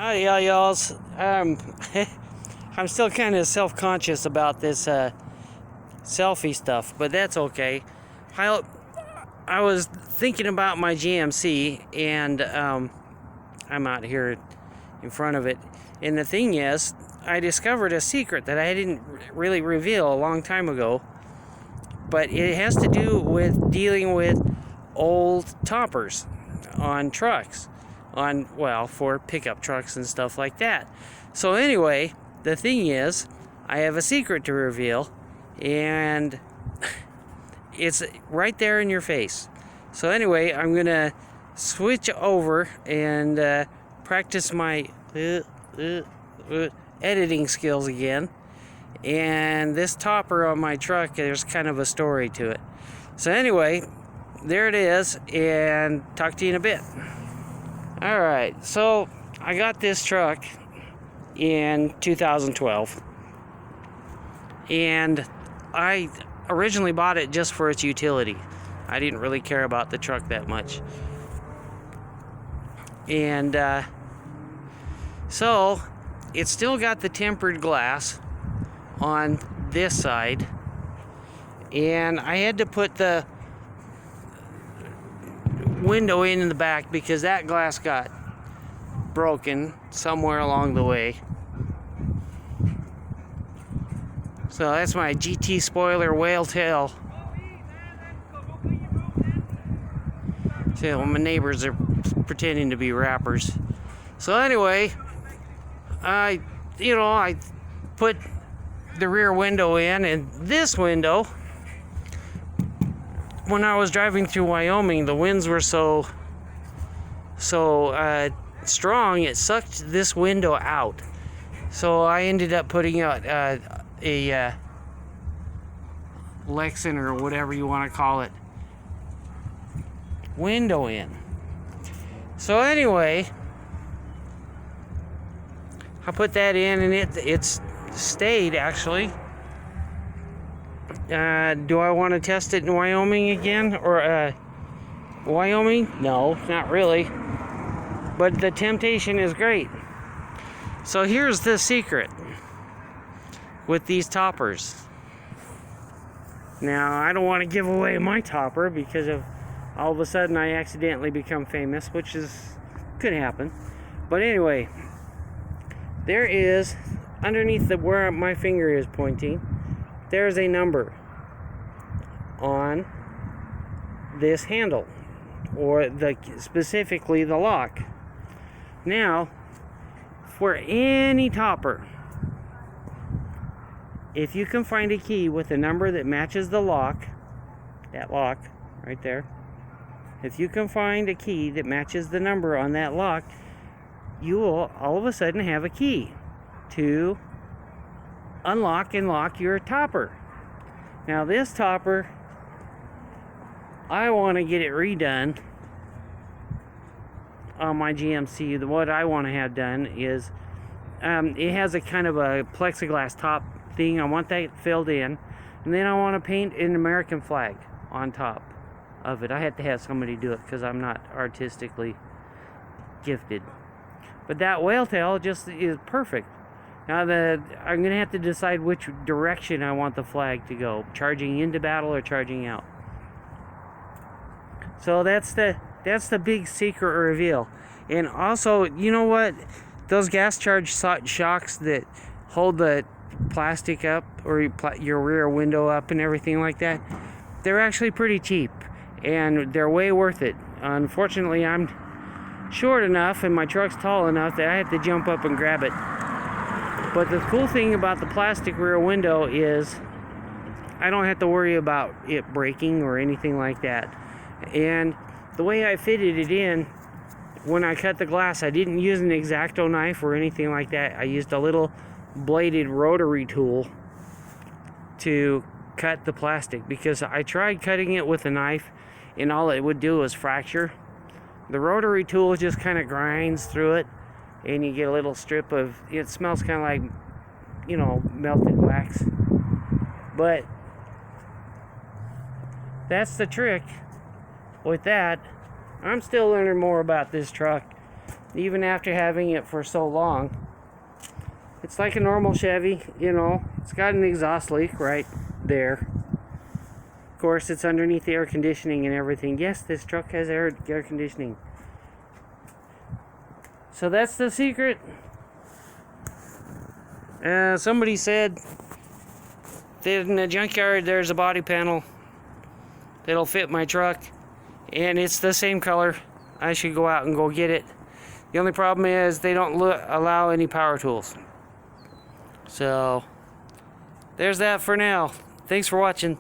Howdy, y'alls. I'm still kind of self-conscious about this selfie stuff, but that's okay. I was thinking about my GMC, and I'm out here in front of it. And the thing is, I discovered a secret that I didn't really reveal a long time ago, but it has to do with dealing with old toppers on trucks. For pickup trucks and stuff like that. So anyway, the thing is, I have a secret to reveal, and it's right there in your face. So anyway, I'm gonna switch over and practice my editing skills again. And this topper on my truck, there's kind of a story to it. So anyway, there it is, and talk to you in a bit. Alright, so I got this truck in 2012, and I originally bought it just for its utility. I didn't really care about the truck that much. And so it's still got the tempered glass on this side, and I had to put the window in the back because that glass got broken somewhere along the way. So that's my GT spoiler whale tail. So my neighbors are pretending to be rappers. So anyway, I put the rear window in, and this window, when I was driving through Wyoming, the winds were so strong, it sucked this window out. So I ended up putting out a Lexan, or whatever you want to call it, window in. So anyway, I put that in, and it's stayed actually. Do I want to test it in Wyoming again? Or Wyoming? No, not really. But the temptation is great. So here's the secret with these toppers. Now, I don't want to give away my topper because of all of a sudden I accidentally become famous, which could happen. But anyway, there is, underneath where my finger is pointing, there's a number on this handle, or specifically the lock. Now, for any topper, if you can find a key with a number that matches the lock, that lock right there, if you can find a key that matches the number on that lock, you will all of a sudden have a key to unlock and lock your topper. Now this topper, I want to get it redone on my GMC. What I want to have done is, it has a kind of a plexiglass top thing. I want that filled in, and then I want to paint an American flag on top of it. I had to have somebody do it because I'm not artistically gifted. But that whale tail just is perfect. Now I'm going to have to decide which direction I want the flag to go, charging into battle or charging out. So that's the big secret reveal. And also, you know what? Those gas charge shocks that hold the plastic up, or your rear window up and everything like that, they're actually pretty cheap, and they're way worth it. Unfortunately, I'm short enough and my truck's tall enough that I have to jump up and grab it. But the cool thing about the plastic rear window is I don't have to worry about it breaking or anything like that. And the way I fitted it in, when I cut the glass, I didn't use an X-Acto knife or anything like that. I used a little bladed rotary tool to cut the plastic, because I tried cutting it with a knife and all it would do was fracture. The rotary tool just kind of grinds through it, and you get a little strip of, it smells kind of like, melted wax. But that's the trick with that. I'm still learning more about this truck, even after having it for so long. It's like a normal Chevy, you know. It's got an exhaust leak right there. Of course, it's underneath the air conditioning and everything. Yes, this truck has air conditioning. So that's the secret. Somebody said that in the junkyard there's a body panel that'll fit my truck, and it's the same color. I should go out and go get it. The only problem is they don't allow any power tools. So there's that for now. Thanks for watching.